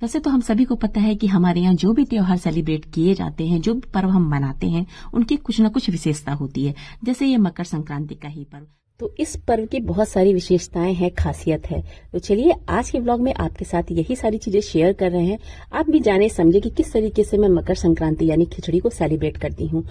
वैसे तो हम सभी को पता है कि हमारे यहाँ जो भी त्योहार सेलिब्रेट किए जाते हैं, जो भी पर्व हम मनाते हैं, उनकी कुछ न कुछ विशेषता होती है। जैसे ये मकर संक्रांति का ही पर्व, तो इस पर्व की बहुत सारी विशेषताएं हैं, खासियत है। तो चलिए आज के ब्लॉग में आपके साथ यही सारी चीजें शेयर कर रहे हैं। आप भी जाने समझे कि किस तरीके से मैं मकर संक्रांति यानी खिचड़ी को सेलिब्रेट करती हूँ।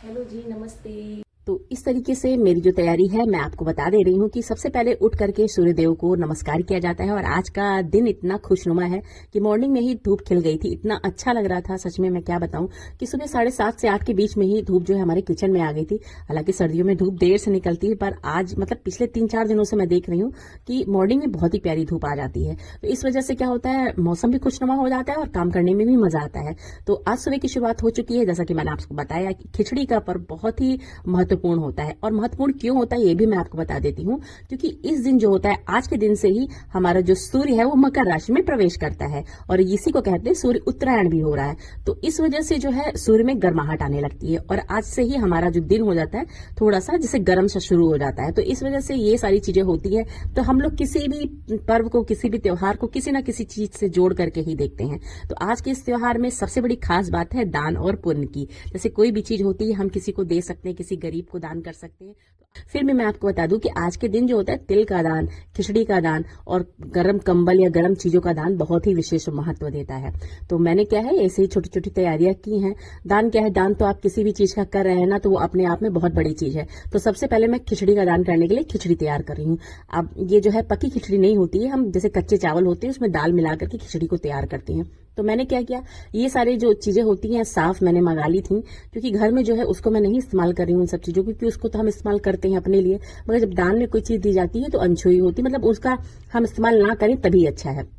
हेलो जी, नमस्ते। तो इस तरीके से मेरी जो तैयारी है मैं आपको बता दे रही हूँ कि सबसे पहले उठ करके सूर्य देव को नमस्कार किया जाता है। और आज का दिन इतना खुशनुमा है कि मॉर्निंग में ही धूप खिल गई थी, इतना अच्छा लग रहा था। सच में मैं क्या बताऊं कि सुबह 7:30 से 8 के बीच में ही धूप जो है हमारे किचन में आ गई थी। हालांकि सर्दियों में धूप देर से निकलती है, पर आज मतलब पिछले 3-4 दिनों से मैं देख रही हूँ कि मॉर्निंग में बहुत ही प्यारी धूप आ जाती है। तो इस वजह से क्या होता है, मौसम भी खुशनुमा हो जाता है और काम करने में भी मजा आता है। तो आज सुबह की शुरुआत हो चुकी है। जैसा कि मैंने आपको बताया कि खिचड़ी का पर्व बहुत ही महत्वपूर्ण होता है। और महत्वपूर्ण क्यों होता है ये भी मैं आपको बता देती हूँ, क्योंकि इस दिन जो होता है, आज के दिन से ही हमारा जो सूर्य है वो मकर राशि में प्रवेश करता है और इसी को कहते हैं सूर्य उत्तरायण भी हो रहा है। तो इस वजह से जो है सूर्य में गर्माहट आने लगती है और आज से ही हमारा जो दिन हो जाता है थोड़ा सा जैसे गर्म सा शुरू हो जाता है। तो इस वजह से ये सारी चीजें होती है। तो हम लोग किसी भी पर्व को, किसी भी त्योहार को किसी ना किसी चीज से जोड़ करके ही देखते हैं। तो आज के इस त्योहार में सबसे बड़ी खास बात है दान और पुण्य की। जैसे कोई भी चीज होती है हम किसी को दे सकते हैं, किसी गरीब को दान कर सकते हैं। फिर भी मैं आपको बता दूं कि आज के दिन जो होता है तिल का दान, खिचड़ी का दान और गर्म कंबल या गर्म चीजों का दान बहुत ही विशेष महत्व देता है। तो मैंने क्या है, ऐसे ही छोटी छोटी तैयारियां की हैं। दान क्या है, दान तो आप किसी भी चीज का कर रहे हैं ना, तो वो अपने आप में बहुत बड़ी चीज है। तो सबसे पहले मैं खिचड़ी का दान करने के लिए खिचड़ी तैयार कर रही हूँ। अब ये जो है पकी खिचड़ी नहीं होती है, हम जैसे कच्चे चावल होते हैं उसमें दाल मिलाकर के खिचड़ी को तैयार करते हैं। तो मैंने क्या किया, ये सारी जो चीजें होती हैं साफ मैंने मंगा ली थी, क्योंकि घर में जो है उसको मैं नहीं इस्तेमाल कर रही हूँ उन सब चीजों को, क्योंकि उसको तो हम इस्तेमाल करते हैं अपने लिए, मगर जब दान में कोई चीज दी जाती है तो अनछुई होती, मतलब उसका हम इस्तेमाल ना करें तभी अच्छा है।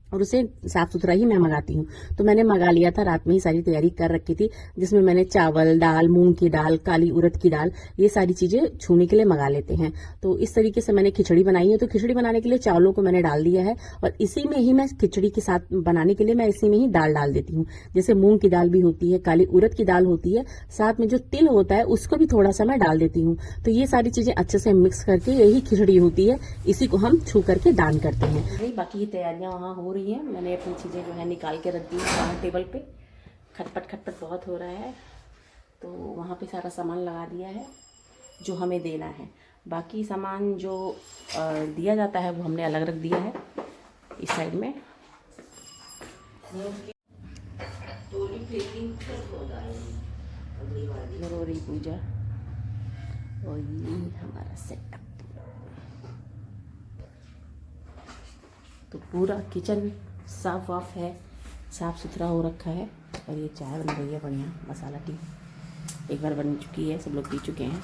और उसे साफ सुथरा ही मैं मंगाती हूँ। तो मैंने मंगा लिया था, रात में ही सारी तैयारी कर रखी थी, जिसमें मैंने चावल, दाल, मूंग की दाल, काली उड़द की दाल, ये सारी चीजें छूने के लिए मंगा लेते हैं। तो इस तरीके से मैंने खिचड़ी बनाई है। तो खिचड़ी बनाने के लिए चावलों को मैंने डाल दिया है और इसी में ही मैं खिचड़ी के साथ बनाने के लिए मैं इसी में ही दाल डाल देती हूँ। जैसे मूंग की दाल भी होती है, काली उड़द की दाल होती है, साथ में जो तिल होता है उसको भी थोड़ा सा मैं डाल देती हूँ। तो ये सारी चीजें अच्छे से मिक्स करके यही खिचड़ी होती है, इसी को हम छू करके दान करते हैं। बाकी की तैयारियां वहाँ हो रही है। मैंने अपनी चीज़ें जो है निकाल के रख दी है वहाँ टेबल पे। खटपट खटपट बहुत हो रहा है, तो वहाँ पे सारा सामान लगा दिया है जो हमें देना है। बाकी सामान जो दिया जाता है वो हमने अलग रख दिया है इस साइड में। गौरी पूजा और ये हमारा सेटअप। तो पूरा किचन साफ वाफ है, साफ सुथरा हो रखा है। और ये चाय बन रही है बढ़िया, मसाला टी एक बार बन चुकी है, सब लोग पी चुके हैं।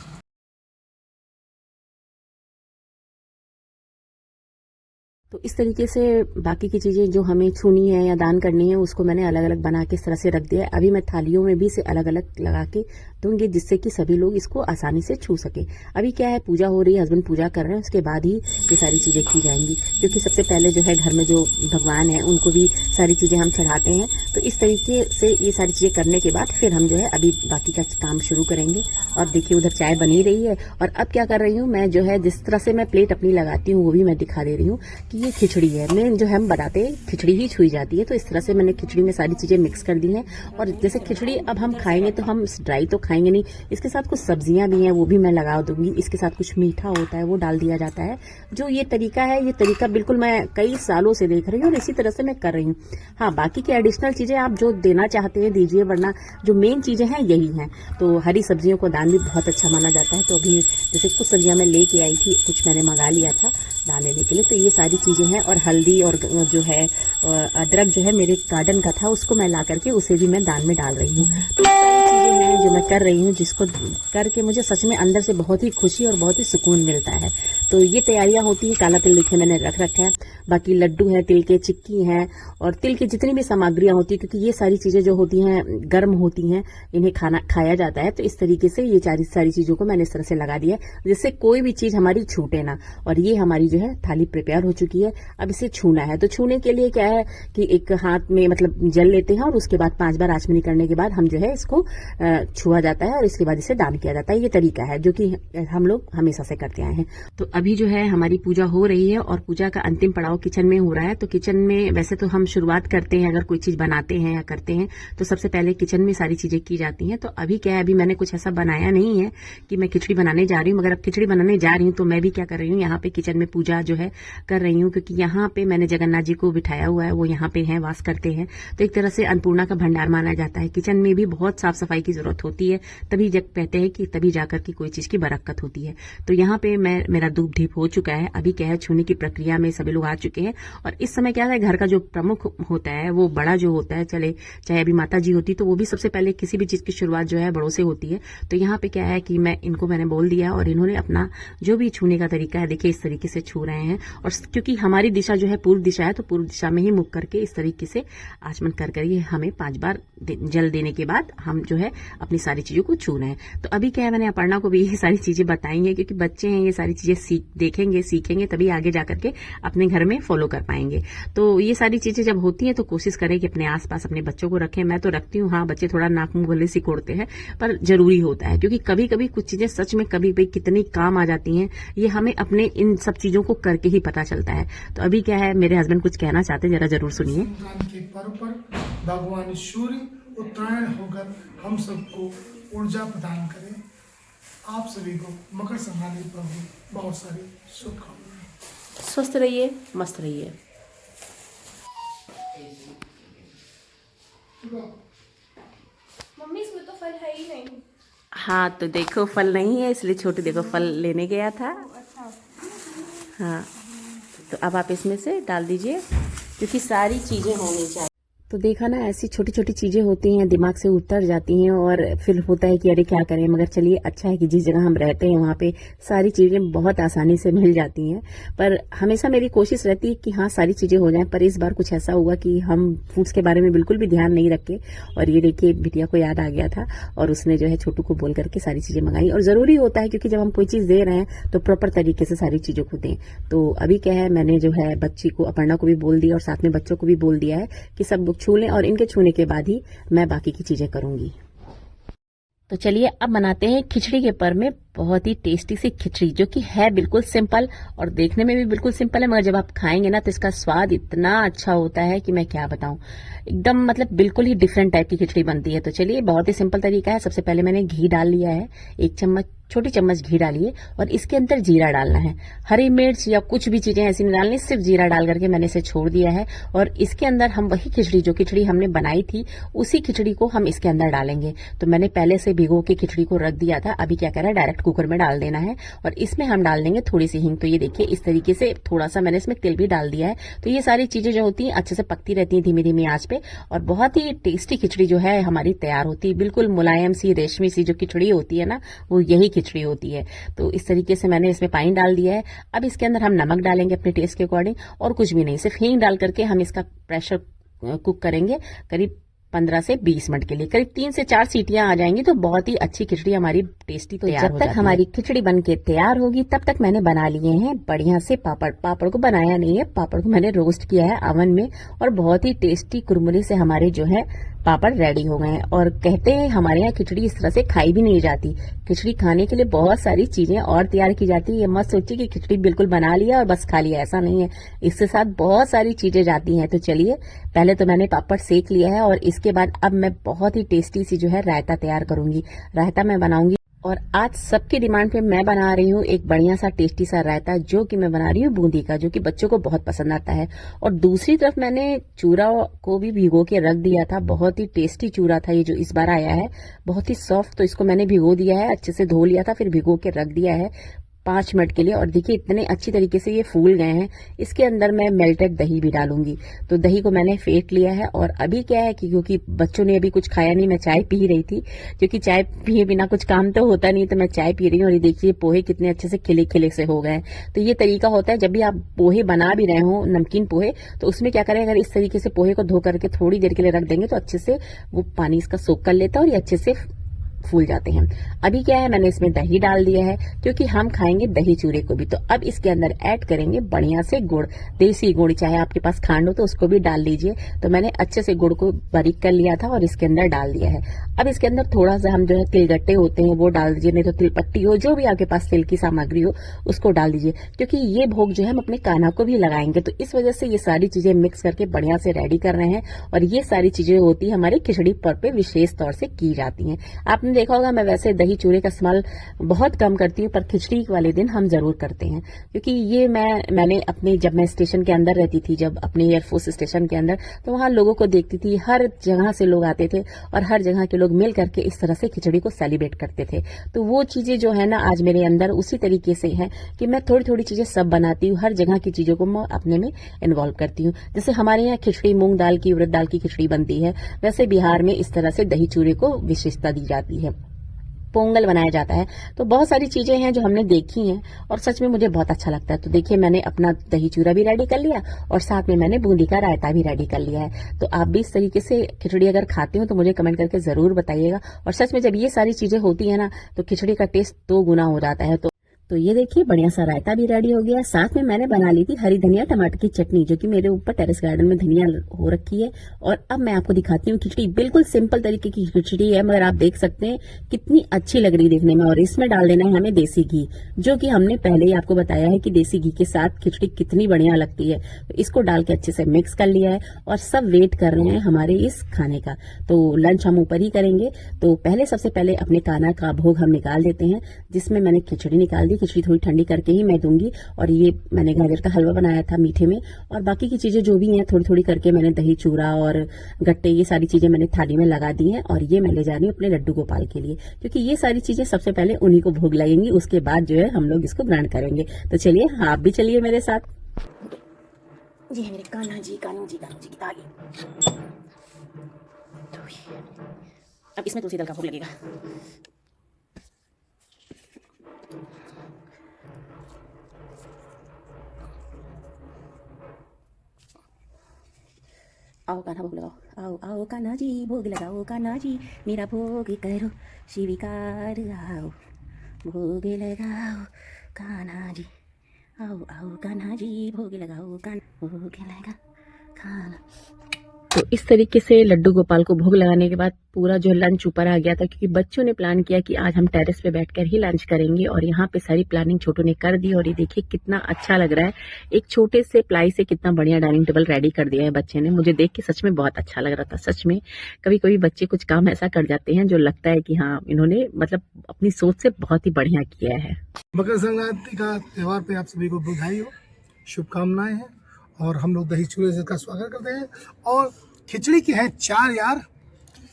तो इस तरीके से बाकी की चीज़ें जो हमें छूनी है या दान करनी है उसको मैंने अलग अलग बना के इस तरह से रख दिया है। अभी मैं थालियों में भी इसे अलग अलग लगा के दूंगी, जिससे कि सभी लोग इसको आसानी से छू सके। अभी क्या है, पूजा हो रही है, हस्बैंड पूजा कर रहे हैं, उसके बाद ही ये सारी चीज़ें की जाएंगी, क्योंकि सबसे पहले जो है घर में जो भगवान है उनको भी सारी चीज़ें हम चढ़ाते हैं। तो इस तरीके से ये सारी चीज़ें करने के बाद फिर हम जो है अभी बाकी का काम शुरू करेंगे। और देखिए उधर चाय बनी रही है। और अब क्या कर रही हूँ मैं, जो है जिस तरह से मैं प्लेट अपनी लगाती हूँ वो भी मैं दिखा दे रही हूँ कि ये खिचड़ी है। मैं जो हम बनाते हैं खिचड़ी ही छुई जाती है, तो इस तरह से मैंने खिचड़ी में सारी चीजें मिक्स कर दी हैं। और जैसे खिचड़ी अब हम खाएंगे तो हम ड्राई तो खाएंगे नहीं, इसके साथ कुछ सब्जियां भी हैं वो भी मैं लगा दूंगी। इसके साथ कुछ मीठा होता है वो डाल दिया जाता है। जो ये तरीका है, ये तरीका बिल्कुल मैं कई सालों से देख रही हूँ और इसी तरह से मैं कर रही हूँ। हाँ, बाकी की एडिशनल चीजें आप जो देना चाहते हैं दीजिए, वरना जो मेन चीजें हैं यही हैं। तो हरी सब्जियों को दान भी बहुत अच्छा माना जाता है। तो अभी जैसे कुछ सब्जियां मैं लेके आई थी, कुछ मैंने मंगा लिया था दान देने के लिए। तो ये सारी चीजें हैं। और हल्दी और जो है अदरक जो है मेरे गार्डन का था, उसको मैं ला करके उसे भी मैं दान में डाल रही हूँ। तो सारी चीजें हैं जो मैं कर रही हूँ, जिसको करके मुझे सच में अंदर से बहुत ही खुशी और बहुत ही सुकून मिलता है। तो ये तैयारियां होती है। काला तिल देखिए मैंने रख रखा है, बाकी लड्डू है, तिल के चिक्की हैं और तिल की जितनी भी सामग्रियां होती है, क्योंकि ये सारी चीजें जो होती हैं गर्म होती हैं, इन्हें खाया जाता है। तो इस तरीके से ये सारी चीजों को मैंने इस तरह से लगा दिया है, जिससे कोई भी चीज हमारी छूटे ना। और ये हमारी जो है थाली प्रिपेयर हो चुकी है। अब इसे छूना है। तो छूने के लिए क्या है कि एक हाथ में मतलब जल लेते हैं और उसके बाद 5 बार आचमनी करने के बाद हम जो है इसको छुआ जाता है और इसके बाद इसे दान किया जाता है। ये तरीका है जो कि हम लोग हमेशा से करते आए हैं। तो अभी जो है हमारी पूजा हो रही है और पूजा का अंतिम पड़ाव किचन में हो रहा है। तो किचन में वैसे तो हम शुरुआत करते हैं, अगर कोई चीज बनाते हैं या करते हैं तो सबसे पहले किचन में सारी चीजें की जाती हैं। तो अभी क्या है, अभी मैंने कुछ ऐसा बनाया नहीं है कि मैं खिचड़ी बनाने जा रही हूँ, मगर अब खिचड़ी बनाने जा रही हूँ तो मैं भी क्या कर रही हूँ, यहाँ पे किचन में पूजा जो है कर रही हूँ, क्योंकि यहाँ पे मैंने जगन्नाथ जी को बिठाया हुआ है, वो यहाँ पे है, वास करते हैं। तो एक तरह से अन्नपूर्णा का भंडार माना जाता है। किचन में भी बहुत साफ सफाई की जरूरत होती है, तभी जब कहते हैं कि तभी जाकर के कोई चीज की बरकत होती है। तो यहाँ पे मेरा धूप ढीप हो चुका है। अभी क्या है, छूने की प्रक्रिया में सभी लोग आ चुके हैं। और इस समय क्या है, घर का जो प्रमुख होता है, वो बड़ा जो होता है, चले चाहे अभी माता जी होती तो वो भी सबसे पहले किसी भी चीज की शुरुआत जो है बड़ों से होती है। तो यहाँ पे क्या है कि मैंने बोल दिया और इन्होंने अपना जो भी छूने का तरीका है, देखिए इस तरीके से छू रहे हैं। और क्योंकि हमारी दिशा जो है पूर्व दिशा है, तो पूर्व दिशा में ही मुख करके इस तरीके से आचमन कर कर हमें 5 बार जल देने के बाद हम जो है अपनी सारी चीजों को छू रहे हैं। तो अभी क्या है, मैंने अपर्णा को भी ये सारी चीजें बताई हैं, क्योंकि बच्चे हैं, ये सारी चीजें देखेंगे सीखेंगे तभी आगे जाकर के अपने घर में फॉलो कर पाएंगे। तो ये सारी चीजें जब होती हैं तो कोशिश करें कि अपने आसपास अपने बच्चों को रखें। मैं तो रखती हूँ, हाँ बच्चे थोड़ा नाक मुंह गले सिकोड़ते हैं, पर जरूरी होता है, क्योंकि कभी कभी कुछ चीजें सच में कभी भी कितनी काम आ जाती हैं, ये हमें अपने इन सब चीजों को करके ही पता चलता है। तो अभी क्या है, मेरे हस्बैंड कुछ कहना चाहते हैं, जरा जरूर सुनिए। के पर्व पर भगवान सूर्य उत्तरायण होकर हम सबको ऊर्जा प्रदान करें। आप सभी को मकर संक्रांति पर्व की बहुत सारी शुभकामनाएं। स्वस्थ रहिए, मस्त रहिए। मम्मी इसमें तो फल है ही नहीं। हाँ तो देखो फल नहीं है, इसलिए छोटू देखो फल लेने गया था। अच्छा। हाँ तो अब आप इसमें से डाल दीजिए, क्योंकि सारी चीजें होनी चाहिए। तो देखा ना, ऐसी छोटी छोटी चीजें होती हैं, दिमाग से उतर जाती हैं और फिर होता है कि अरे क्या करें। मगर चलिए, अच्छा है कि जिस जगह हम रहते हैं वहाँ पे सारी चीजें बहुत आसानी से मिल जाती हैं। पर हमेशा मेरी कोशिश रहती है कि हाँ सारी चीजें हो जाएं। पर इस बार कुछ ऐसा हुआ कि हम फूड्स के बारे में बिल्कुल भी ध्यान नहीं रखे, और ये देखिए बिटिया को याद आ गया था और उसने जो है छोटू को बोल करके सारी चीजें मंगाई। और जरूरी होता है, क्योंकि जब हम कोई चीज दे रहे हैं तो प्रॉपर तरीके से सारी चीजों को दें। तो अभी क्या है, मैंने जो है बच्ची को, अपर्णा को भी बोल दिया और साथ में बच्चों को भी बोल दिया है कि सब लोग छू लें, और इनके छूने के बाद ही मैं बाकी की चीजें करूंगी। तो चलिए अब बनाते हैं खिचड़ी के पर में बहुत ही टेस्टी सी खिचड़ी, जो कि है बिल्कुल सिंपल और देखने में भी बिल्कुल सिंपल है, मगर जब आप खाएंगे ना तो इसका स्वाद इतना अच्छा होता है कि मैं क्या बताऊं। एकदम मतलब बिल्कुल ही डिफरेंट टाइप की खिचड़ी बनती है। तो चलिए, बहुत ही सिंपल तरीका है। सबसे पहले मैंने घी डाल लिया है, 1 चम्मच, छोटी चम्मच घी डालिए, और इसके अंदर जीरा डालना है। हरी मिर्च या कुछ भी चीजें ऐसी नहीं डालनी, सिर्फ जीरा डाल करके मैंने इसे छोड़ दिया है। और इसके अंदर हम वही खिचड़ी, जो खिचड़ी हमने बनाई थी, उसी खिचड़ी को हम इसके अंदर डालेंगे। तो मैंने पहले से भिगो के खिचड़ी को रख दिया था, अभी क्या करना है, डायरेक्ट कुकर में डाल देना है। और इसमें हम डाल देंगे थोड़ी सी हींग। तो ये देखिए इस तरीके से थोड़ा सा मैंने इसमें तिल भी डाल दिया है। तो ये सारी चीजें जो होती हैं अच्छे से पकती रहती हैं धीमी धीमी आंच पे, और बहुत ही टेस्टी खिचड़ी जो है हमारी तैयार होती है। बिल्कुल मुलायम सी, रेशमी सी जो खिचड़ी होती है ना, वो यही खिचड़ी होती है। तो इस तरीके से मैंने इसमें पानी डाल दिया है। अब इसके अंदर हम नमक डालेंगे अपने टेस्ट के अकॉर्डिंग, और कुछ भी नहीं, सिर्फ हींग डाल करके हम इसका प्रेशर कुक करेंगे करीब 15 से 20 मिनट के लिए। करीब 3 से 4 सीटियां आ जाएंगी तो बहुत ही अच्छी खिचड़ी हमारी टेस्टी तैयार हो जाती है। जब तक हमारी खिचड़ी बन के तैयार होगी तब तक मैंने बना लिए हैं बढ़िया से पापड़। पापड़ को बनाया नहीं है, पापड़ को मैंने रोस्ट किया है अवन में, और बहुत ही टेस्टी कुरमुरे से हमारे जो है पापड़ रेडी हो गए हैं। और कहते हैं हमारे यहाँ खिचड़ी इस तरह से खाई भी नहीं जाती। खिचड़ी खाने के लिए बहुत सारी चीजें और तैयार की जाती है। ये मत सोचिए कि खिचड़ी बिल्कुल बना लिया और बस खा लिया, ऐसा नहीं है। इसके साथ बहुत सारी चीजें जाती हैं। तो चलिए, पहले तो मैंने पापड़ सेक लिया है, और इसके बाद अब मैं बहुत ही टेस्टी सी जो है रायता तैयार करूंगी। रायता मैं बनाऊंगी, और आज सबकी डिमांड पे मैं बना रही हूँ एक बढ़िया सा टेस्टी सा रायता, जो कि मैं बना रही हूँ बूंदी का, जो कि बच्चों को बहुत पसंद आता है। और दूसरी तरफ मैंने चूरा को भी भिगो के रख दिया था। बहुत ही टेस्टी चूरा था ये जो इस बार आया है, बहुत ही सॉफ्ट। तो इसको मैंने भिगो दिया है, अच्छे से धो लिया था, फिर भिगो के रख दिया है 5 मिनट के लिए। और देखिए इतने अच्छी तरीके से ये फूल गए हैं। इसके अंदर मैं मेल्टेड दही भी डालूंगी। तो दही को मैंने फेंट लिया है। और अभी क्या है कि क्योंकि बच्चों ने अभी कुछ खाया नहीं, मैं चाय पी रही थी, क्योंकि चाय पिए बिना कुछ काम तो होता नहीं, तो मैं चाय पी रही हूँ। और ये देखिए पोहे कितने अच्छे से खिले खिले से हो गए। तो ये तरीका होता है, जब भी आप पोहे बना भी रहे हो, नमकीन पोहे, तो उसमें क्या करें, अगर इस तरीके से पोहे को धो करके थोड़ी देर के लिए रख देंगे तो अच्छे से वो पानी इसका सोख कर लेता है और ये अच्छे से फूल जाते हैं। अभी क्या है, मैंने इसमें दही डाल दिया है क्योंकि हम खाएंगे दही चूरे को भी। तो अब इसके अंदर ऐड करेंगे बढ़िया से गुड़, देसी गुड़, चाहे आपके पास खांड हो तो उसको भी डाल लीजिए। तो मैंने अच्छे से गुड़ को बारीक कर लिया था और इसके अंदर डाल दिया है। अब इसके अंदर थोड़ा सा हम जो है तिलगट्टे होते हैं वो डाल दीजिए, नहीं तो तिलपट्टी हो, जो भी आपके पास तिल की सामग्री हो उसको डाल दीजिए, क्योंकि ये भोग जो है हम अपने कान्हा को भी लगाएंगे। तो इस वजह से ये सारी चीजें मिक्स करके बढ़िया से रेडी कर रहे हैं। और ये सारी चीजें होती है हमारे खिचड़ी पर्व पे विशेष तौर से की जाती हैं। आपने देखा होगा मैं वैसे दही चूरे का इस्तेमाल बहुत कम करती हूँ, पर खिचड़ी वाले दिन हम जरूर करते हैं, क्योंकि ये मैंने अपने, जब मैं स्टेशन के अंदर रहती थी, जब अपने एयरफोर्स स्टेशन के अंदर, तो वहां लोगों को देखती थी, हर जगह से लोग आते थे और हर जगह के लोग मिल करके इस तरह से खिचड़ी को सेलिब्रेट करते थे। तो वो चीजें जो है ना आज मेरे अंदर उसी तरीके से है कि मैं थोड़ी थोड़ी चीजें सब बनाती हूँ, हर जगह की चीजों को मैं अपने में इन्वॉल्व करती हूँ। जैसे हमारे यहाँ खिचड़ी मूंग दाल की, उड़द दाल की खिचड़ी बनती है, वैसे बिहार में इस तरह से दही चूरे को विशेषता दी जाती है, पोंगल बनाया जाता है। तो बहुत सारी चीजें हैं जो हमने देखी हैं और सच में मुझे बहुत अच्छा लगता है। तो देखिए मैंने अपना दही चूरा भी रेडी कर लिया और साथ में मैंने बूंदी का रायता भी रेडी कर लिया है। तो आप भी इस तरीके से खिचड़ी अगर खाते हो तो मुझे कमेंट करके जरूर बताइएगा। और सच में जब ये सारी चीजें होती है ना तो खिचड़ी का टेस्ट 2 गुना हो जाता है। तो ये देखिए बढ़िया सा रायता भी रेडी हो गया। साथ में मैंने बना ली थी हरी धनिया टमाटर की चटनी, जो कि मेरे ऊपर टेरेस गार्डन में धनिया हो रखी है। और अब मैं आपको दिखाती हूँ खिचड़ी। बिल्कुल सिंपल तरीके की खिचड़ी है, मगर आप देख सकते हैं कितनी अच्छी लग रही है देखने में। और इसमें डाल देना है हमें देसी घी, जो कि हमने पहले ही आपको बताया है कि देसी घी के साथ खिचड़ी कितनी बढ़िया लगती है। तो इसको डाल के अच्छे से मिक्स कर लिया है और सब वेट कर रहे हैं हमारे इस खाने का। तो लंच हम ऊपर ही करेंगे। तो सबसे पहले अपने कान्हा का भोग हम निकाल देते हैं, जिसमें मैंने खिचड़ी निकाल दी। खिचड़ी थोड़ी ठंडी करके ही मैं दूंगी। और ये मैंने गाजर का हलवा बनाया था मीठे में, और बाकी की चीजें जो भी हैं थोड़ी थोड़ी करके मैंने दही चूरा और गट्टे, ये सारी चीजें मैंने थाली में लगा दी हैं। और ये मैं ले जा रही हूँ अपने लड्डू गोपाल के लिए, क्योंकि ये सारी चीजें सबसे पहले उन्हीं को भोग लगेंगी, उसके बाद जो है हम लोग इसको ग्रहण करेंगे। तो चलिए आप भी चलिए मेरे साथ। जी है मेरे कान्हा जी, कान्हा जी की थाली। अब इसमें तुलसी दल का भोग लगेगा। आओ कान्हा भोग लगाओ, आओ आओ कान्हा जी भोग लगाओ, कान्हा जी मेरा भोग करो स्वीकार, आओ भोग लगाओ कान्हा जी, आओ आओ कान्हा जी भोग लगाओ, कान्हा भोग लगा कान्हा। तो इस तरीके से लड्डू गोपाल को भोग लगाने के बाद पूरा जो लंच ऊपर आ गया था, क्योंकि बच्चों ने प्लान किया कि आज हम टेरेस पे बैठकर ही लंच करेंगे। और यहाँ पे सारी प्लानिंग छोटों ने कर दी। और ये देखिए कितना अच्छा लग रहा है, एक छोटे से प्लाई से कितना बढ़िया डाइनिंग टेबल रेडी कर दिया है बच्चे ने। मुझे देख के सच में बहुत अच्छा लग रहा था। सच में कभी कभी बच्चे कुछ काम ऐसा कर जाते हैं जो लगता है कि हाँ इन्होंने मतलब अपनी सोच से बहुत ही बढ़िया किया है। मकर संक्रांति का त्यौहार पे आप सभी को बधाई हो, शुभकामनाएं हैं। और हम लोग दही चूरे से का स्वागत करते हैं। और खिचड़ी की है 4 यार,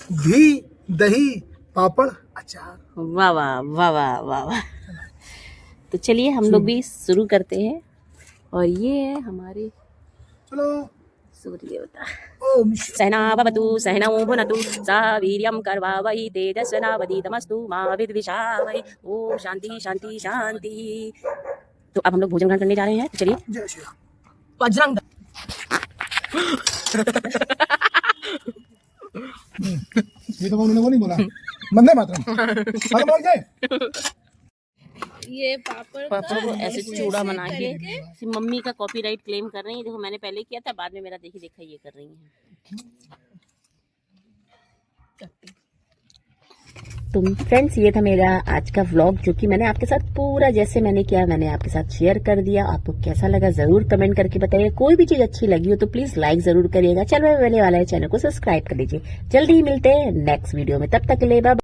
घी, दही, पापड़, अचार। वाह वाह वाह वाह वाह वाह। तो चलिए हम लोग भी शुरू करते हैं। और ये है हमारे चलो सूर्य देवता। ओम सहना भवतु सहनौ भुनतु सा वीर्यं कर्वावहै तेजस्विनावधीतमस्तु मा विद्विषावहै। ओम शांति शांति शांति। तो अब हम लोग भोजन ग्रहण करने जा रहे हैं। चलिए। जय श्री राम। बजरंग ये तो उन्होंने वो नहीं बोला, वंदे मातरम। बोल गए। ये पापड़ को ऐसे चूड़ा बना के मम्मी का कॉपीराइट क्लेम कर रही है। देखो मैंने पहले किया था, बाद में मेरा देखी देखा ये कर रही है। तो फ्रेंड्स ये था मेरा आज का व्लॉग, जो कि मैंने आपके साथ पूरा जैसे मैंने किया मैंने आपके साथ शेयर कर दिया। आपको कैसा लगा जरूर कमेंट करके बताइए। कोई भी चीज अच्छी लगी हो तो प्लीज लाइक जरूर करिएगा। चैनल वाला है, चैनल को सब्सक्राइब कर दीजिए। जल्दी ही मिलते हैं नेक्स्ट वीडियो में, तब तक के लिए बाय।